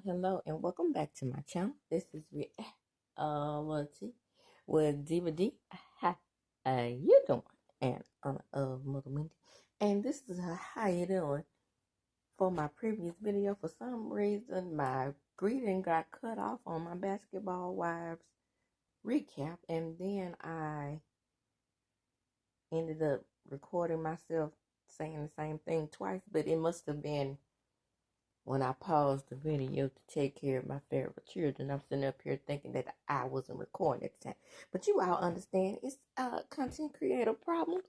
Hello, and welcome back to my channel. This is Reality with Diva D. How you doing? And Mother Wendy. And this is how you doing. For my previous video, for some reason, my greeting got cut off on my Basketball Wives recap, and then I ended up recording myself saying the same thing twice, but it must have been when I paused the video to take care of my favorite children. I'm sitting up here thinking that I wasn't recording at the time. But you all understand it's content creator problems.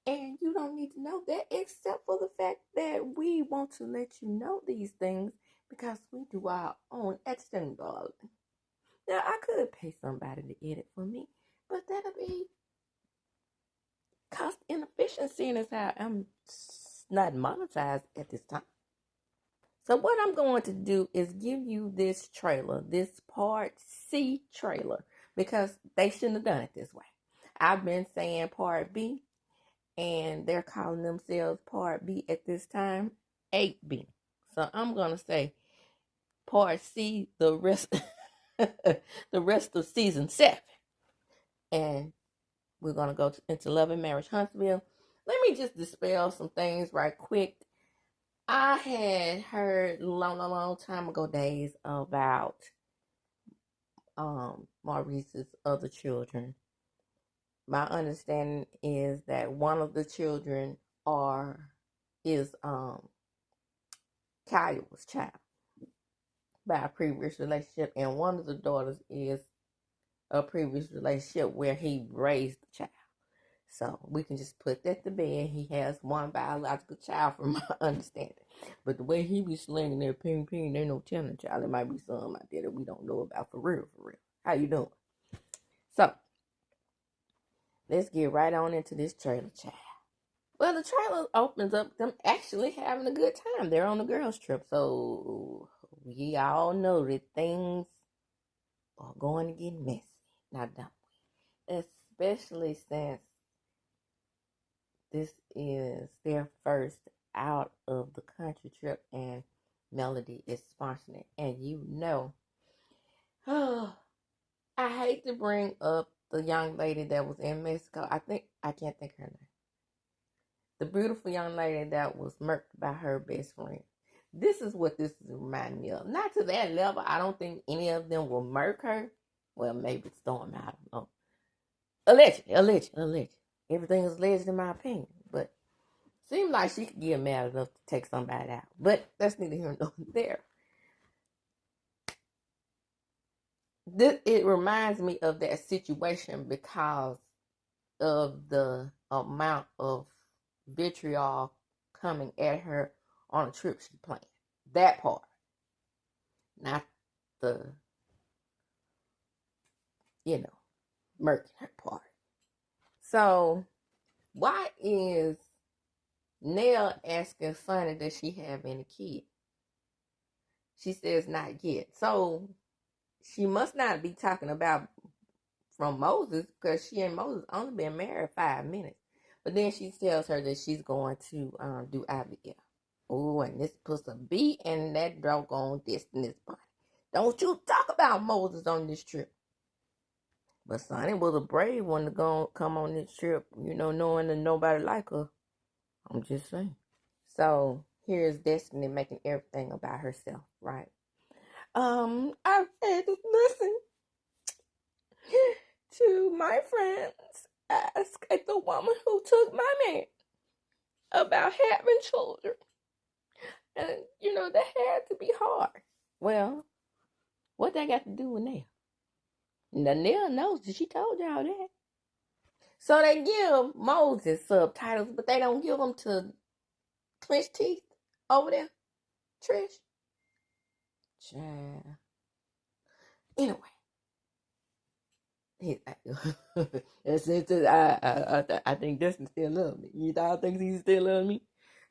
And you don't need to know that except for the fact that we want to let you know these things because we do our own editing, darling. Now, I could pay somebody to edit for me, but that'll be cost inefficient seeing as how I'm not monetized at this time. So what I'm going to do is give you this trailer, this Part C trailer, because they shouldn't have done it this way. I've been saying Part B, and they're calling themselves Part B at this time, 8B. So I'm going to say Part C, the rest of Season 7. And we're going to go into Love and Marriage Huntsville. Let me just dispel some things right quick. I had heard long time ago days about Maurice's other children. My understanding is that one of the children is Kyle's child by a previous relationship, and one of the daughters is a previous relationship where he raised the child. So we can just put that to bed. He has one biological child from my understanding. But the way he be slinging that ping, there ain't no telling, child. It might be something out there that we don't know about for real. How you doing? So, let's get right on into this trailer, child. Well, the trailer opens up them actually having a good time. They're on the girls' trip. So, we all know that things are going to get messy. Now, don't we? Especially since this is their first out of the country trip and Melody is sponsoring it. And you know, I hate to bring up the young lady that was in Mexico. I can't think of her name. The beautiful young lady that was murked by her best friend. This is what this is reminding me of. Not to that level. I don't think any of them will murk her. Well, maybe Stormy, I don't know. Allegedly. Everything is alleged in my opinion. But seems like she could get mad enough to take somebody out. But that's neither here nor there. It reminds me of that situation because of the amount of vitriol coming at her on a trip she planned. That part. Not the, murking her part. So, why is Nell asking Sonny does she have any kids? She says not yet. So, she must not be talking about from Moses because she and Moses only been married 5 minutes. But then she tells her that she's going to do Abigail. Oh, and this puts a B in that doggone Destiny's body. Don't you talk about Moses on this trip. But Sonny was a brave one to come on this trip, knowing that nobody like her. I'm just saying. So here's Destiny making everything about herself, right? I've had to listen to my friends ask at the woman who took my man about having children. And, that had to be hard. Well, what that got to do with Nell? Now, Nell knows that she told y'all that. So they give Moses subtitles, but they don't give them to Clench Teeth over there. Trish. Child. Anyway. I think Destiny still loves me. You all think he still loves me?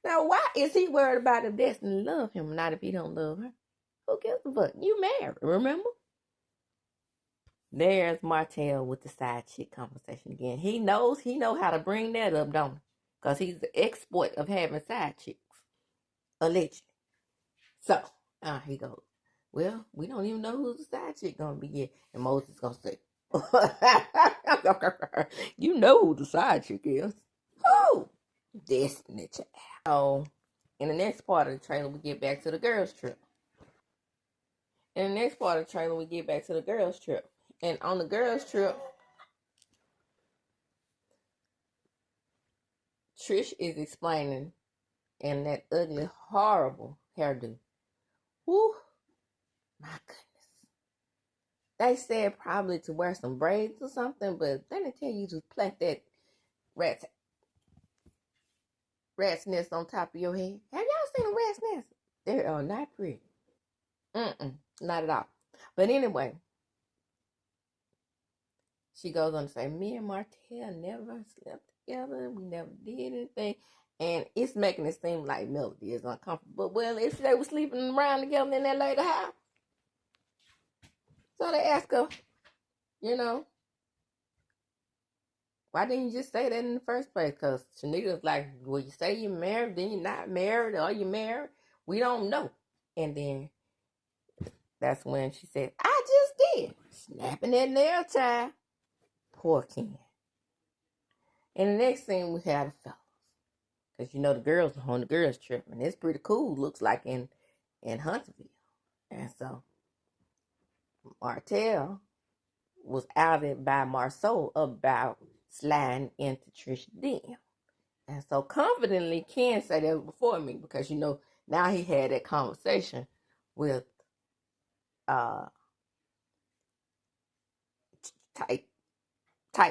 Now, why is he worried about if Destiny love him or not if he don't love her? Who gives a fuck? You married, remember? There's Martell with the side chick conversation again. He knows how to bring that up, don't he? Because he's the expert of having side chicks. Allegedly. So, he goes. well, we don't even know who's the side chick gonna be yet. And Moses gonna say, you know who the side chick is. Who? Destiny Child. So, in the next part of the trailer, we get back to the girls' trip. In the next part of the trailer, we get back to the girls' trip. And on the girls' trip, Trish is explaining, and that ugly, horrible hairdo. Whew, my goodness. They said probably to wear some braids or something, but then they tell you to plait that rat's nest on top of your head. Have y'all seen a rat's nest? They are not pretty. Not at all. But anyway, she goes on to say, me and Martell never slept together. We never did anything. And it's making it seem like Melody is uncomfortable. Well, if they were sleeping around together in that lady house. So they ask her, you know, why didn't you just say that in the first place? Because Shanita's like, well, you say you're married, then you're not married, or you're married. We don't know. And then that's when she said, I just did. Snapping that nail, child. Poor Ken. And the next thing we had the fellas. Because you know the girls are on the girls trip. And it's pretty cool, looks like in Huntsville. And so Martell was outed by Marceau about sliding into Trish's DM. And so confidently Ken said that was before me. Because you know, now he had that conversation with tight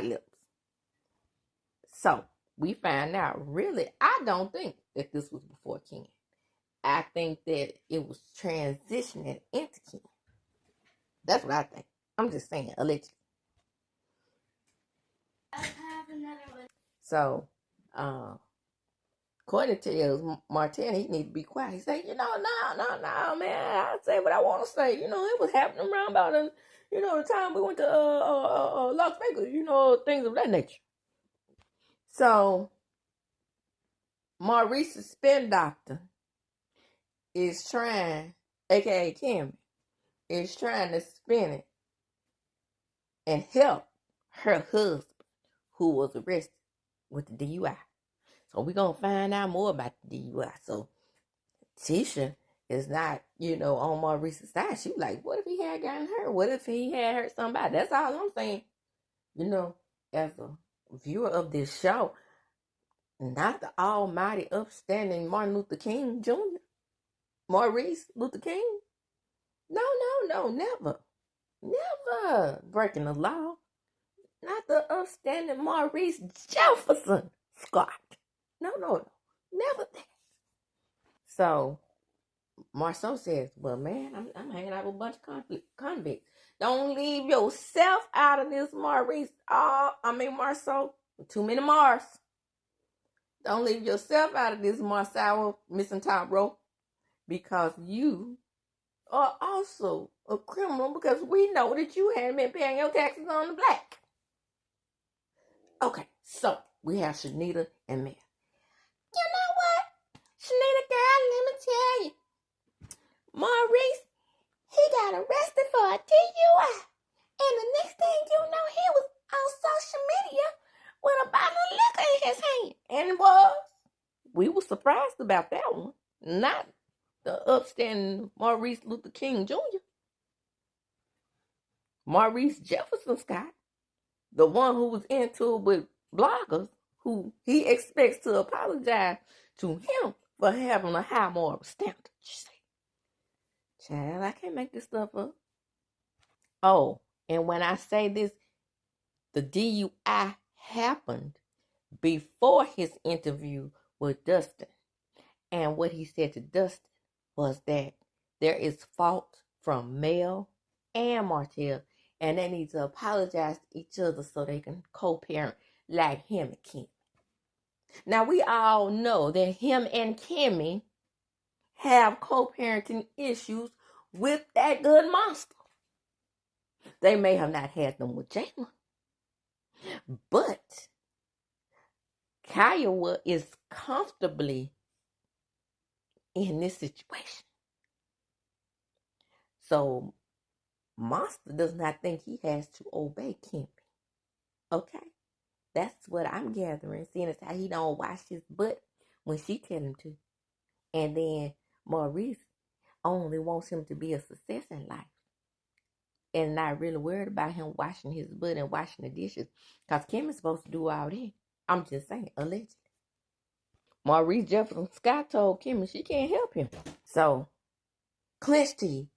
lips. So we find out, really, I don't think that this was before Ken. I think that it was transitioning into Ken. That's what I think. I'm just saying, allegedly. So, Courtney tells Martell he need to be quiet. He say, you know, no, man. I say what I want to say. You know, it was happening around about, the time we went to Las Vegas. You know, things of that nature. So, Maurice's spin doctor is trying, aka Kim, is trying to spin it and help her husband, who was arrested with the DUI. So we're going to find out more about the DUI. So Tisha is not, on Maurice's side. She was like, what if he had gotten hurt? What if he had hurt somebody? That's all I'm saying. As a viewer of this show, not the almighty, upstanding Martin Luther King Jr., Maurice Luther King. No, never. Never breaking the law. Not the upstanding Maurice Jefferson Scott. No. Never that. So, Marceau says, well, man, I'm hanging out with a bunch of convicts. Don't leave yourself out of this, Maurice. Marceau. Too many Mars. Don't leave yourself out of this, Marceau, missing top rope. Because you are also a criminal, because we know that you hadn't been paying your taxes on the black. Okay, so we have Shanita and Mel. You know what? Shanita, girl, let me tell you. Maurice, he got arrested for a DUI. And the next thing you know, he was on social media with a bottle of liquor in his hand. And we were surprised about that one. Not the upstanding Maurice Luther King Jr. Maurice Jefferson Scott, the one who was into it with bloggers, who he expects to apologize to him for having a high moral standard. Child, I can't make this stuff up. Oh, and when I say this, the DUI happened before his interview with Dustin. And what he said to Dustin was that there is fault from Mel and Martell, and they need to apologize to each other so they can co-parent like him and Kim. Now, we all know that him and Kimmy have co-parenting issues with that good monster. They may have not had them with Jalen, but Kiowa is comfortably in this situation. So Monster does not think he has to obey Kimmy. Okay? That's what I'm gathering. Seeing as how he don't wash his butt when she tell him to. And then Maurice only wants him to be a success in life. And not really worried about him washing his butt and washing the dishes. Because Kimmy's supposed to do all that. I'm just saying, allegedly. Maurice Jefferson Scott told Kimmy she can't help him. So, Clenched Teeth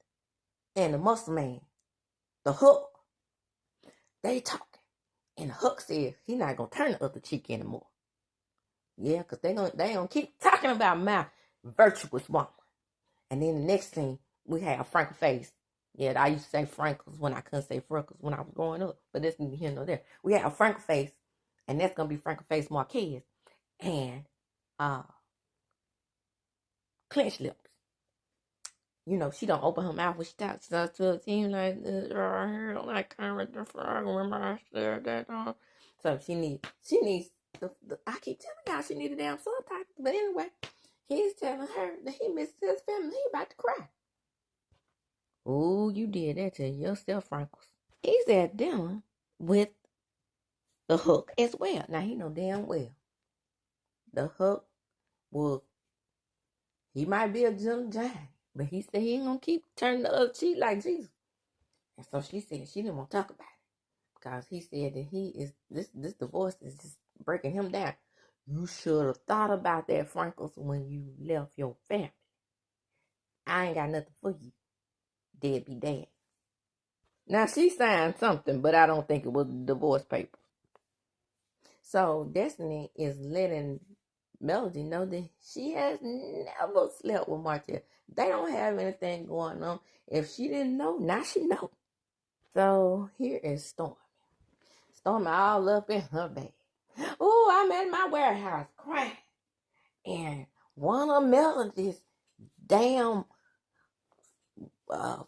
and the Muscle Man, the Hook, they talking. And the Hook says he's not going to turn the other cheek anymore. Yeah, because they gonna keep talking about my virtuous woman. And then the next thing, we have Frank-a-Face. Yeah, I used to say Frankles when I couldn't say Freckles when I was growing up. But that's neither here nor there. We have Frank-a-Face, and that's going to be Frank-a-Face Marquez. And Clenched Lips. You know, she don't open her mouth when she talks to a team like this. Like Kermit the Frog. Remember I said that? So she needs I keep telling y'all she needs a damn subtitle. But anyway, he's telling her that he misses his family. He about to cry. Oh, you did that to yourself, Frankles. He's at dinner with the Hook as well. Now, he know damn well the Hook he might be a gentle giant, but he said he ain't gonna keep turning the other cheek like Jesus. And so she said she didn't want to talk about it because he said that this divorce is just breaking him down. You should have thought about that, Frankles, when you left your family. I ain't got nothing for you, deadbeat dad. Now, she signed something, but I don't think it was divorce papers. So, Destiny is letting Melody know that she has never slept with Martell. They don't have anything going on. If she didn't know, now she knows. So, here is Stormy. Stormy all up in her bed. Oh, I'm at my warehouse crying. And one of Melody's damn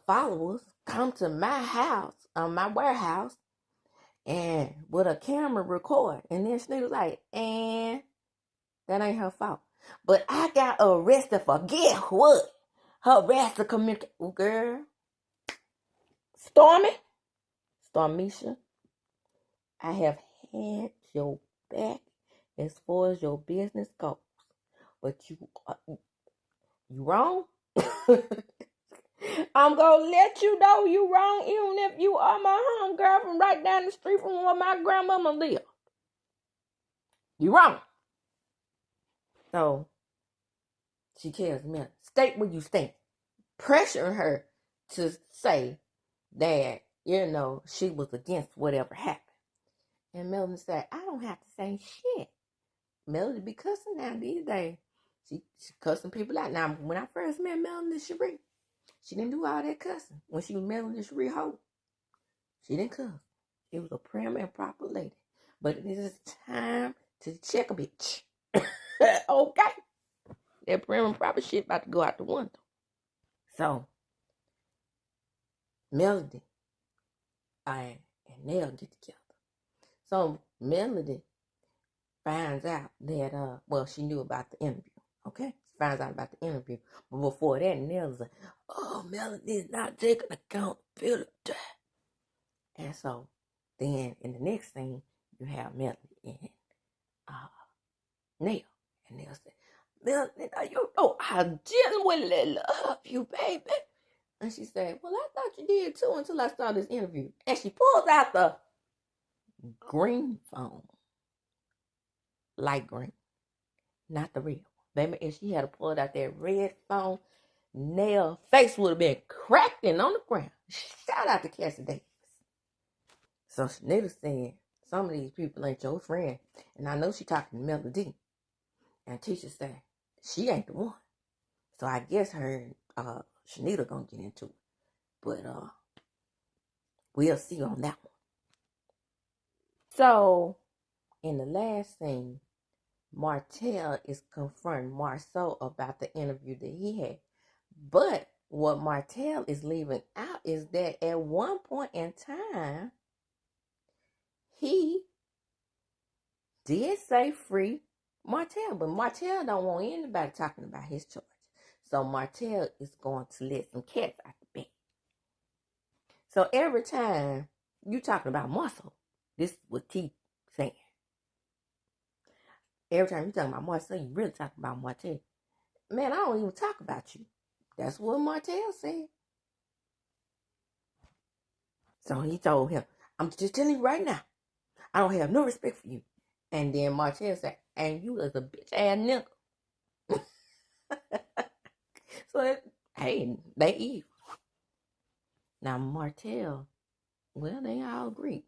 followers come to my house, my warehouse, and with a camera record. And then she was like, and that ain't her fault. But I got arrested for guess what? Harass communication. Oh, girl. Stormisha, I have had your back as far as your business goes. But you wrong? I'm going to let you know you wrong even if you are my homegirl from right down the street from where my grandmama lived. You wrong. So, she tells me, state where you stand. Pressuring her to say that, she was against whatever happened. And Melody said, I don't have to say shit. Melody be cussing now these days. She cussing people out. Now, when I first met Melody Cherie, she didn't do all that cussing. When she was Melody Cherie Holt, she didn't cuss. She was a prim and proper lady. But it is time to check a bitch. Okay? That prim and proper shit about to go out the window. So, Melody and Nell get together. So, Melody finds out that, she knew about the interview. Okay? She finds out about the interview. But before that, Nell's like, oh, Melody's not taking accountability. And so, then in the next scene, you have Melody and Nell. And Nell said, Melody, you know I genuinely love you, baby. And she said, well, I thought you did too until I saw this interview. And she pulls out the green phone. Light green. Not the real. Baby, if she had pulled out that red phone, Nell's face would have been cracking on the ground. Shout out to Cassie Davis. So Shanita said, some of these people ain't your friend. And I know she talking to Melody. And Tisha said, she ain't the one. So I guess her and Shanita gonna get into it. But we'll see on that one. So in the last scene, Martell is confronting Marceau about the interview that he had. But what Martell is leaving out is that at one point in time, he did say free Martell, but Martell don't want anybody talking about his charges. So Martell is going to let some cats out the bag. So every time you talking about muscle, this is what T saying. Every time you talking about Martell, you really talking about Martell. Man, I don't even talk about you. That's what Martell said. So he told him, I'm just telling you right now, I don't have no respect for you. And then Martell said, and you is a bitch ass nigga. So, hey, they evil. Now, Martell, well, they all Greek.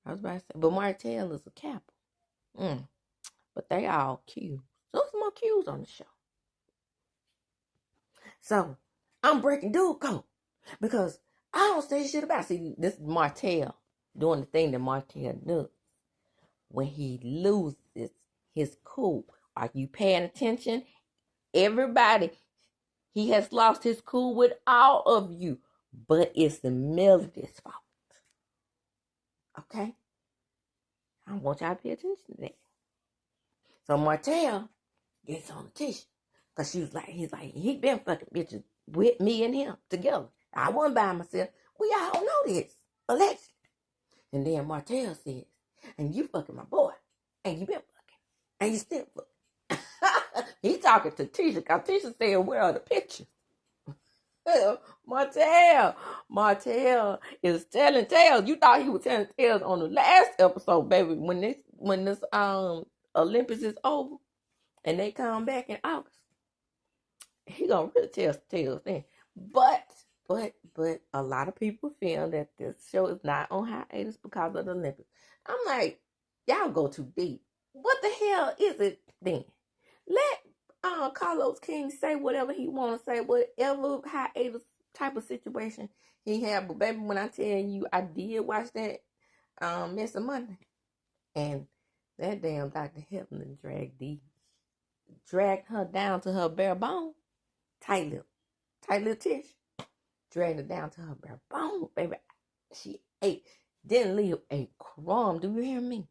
I was about to say, but Martell is a Kappa. But they all Q. So some more Q's on the show. So, I'm breaking dude code because I don't say shit about it. See, this is Martell doing the thing that Martell does. When he loses his cool, are you paying attention? Everybody, he has lost his cool with all of you, but it's the Melody's fault. Okay? I want y'all to pay attention to that. So Martell gets on the tissue. Because he's like, he been fucking bitches with me and him together. I wasn't by myself. We all know this. Allegedly. And then Martell says, and you fucking my boy. And you been fucking. And you still fucking. He talking to Tisha. Because Tisha said, where are the pictures? Martell is telling tales. You thought he was telling tales on the last episode, baby. When this Olympics is over and they come back in August, he gonna really tell tales then. But a lot of people feel that this show is not on hiatus because of the Olympics. I'm like, y'all go too deep. What the hell is it then? Let Carlos King say whatever he want to say, whatever hiatus type of situation he had. But baby, when I tell you, I did watch that Mess of Monday, and that damn Dr. Heflin dragged her down to her bare bone, tight lip Tish, dragged her down to her bare bone, baby. She didn't leave a crumb. Do you hear me?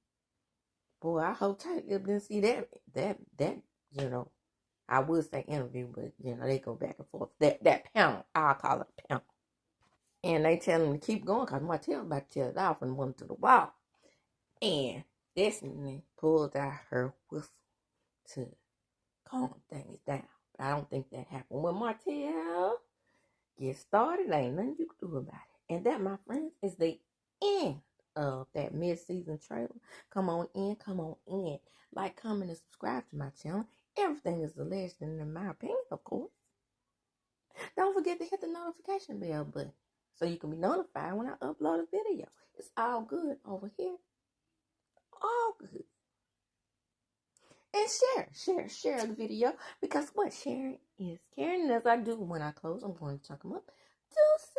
Boy, I hope Tight Lip didn't see that, you know. I would say interview, but, you know, they go back and forth. That panel, I'll call it a panel. And they tell him to keep going because Martell about to tear it off and went to the wall. And Destiny pulled out her whistle to calm things down. But I don't think that happened. When Martell gets started, ain't nothing you can do about it. And that, my friends, is the end of that mid-season trailer. Come on in. Like, comment, and subscribe to my channel. Everything is alleged, and in my opinion, of course. Don't forget to hit the notification bell button so you can be notified when I upload a video. It's all good over here. All good. And share the video because what? Sharing is caring. And as I do when I close, I'm going to chuck them up. Deuces.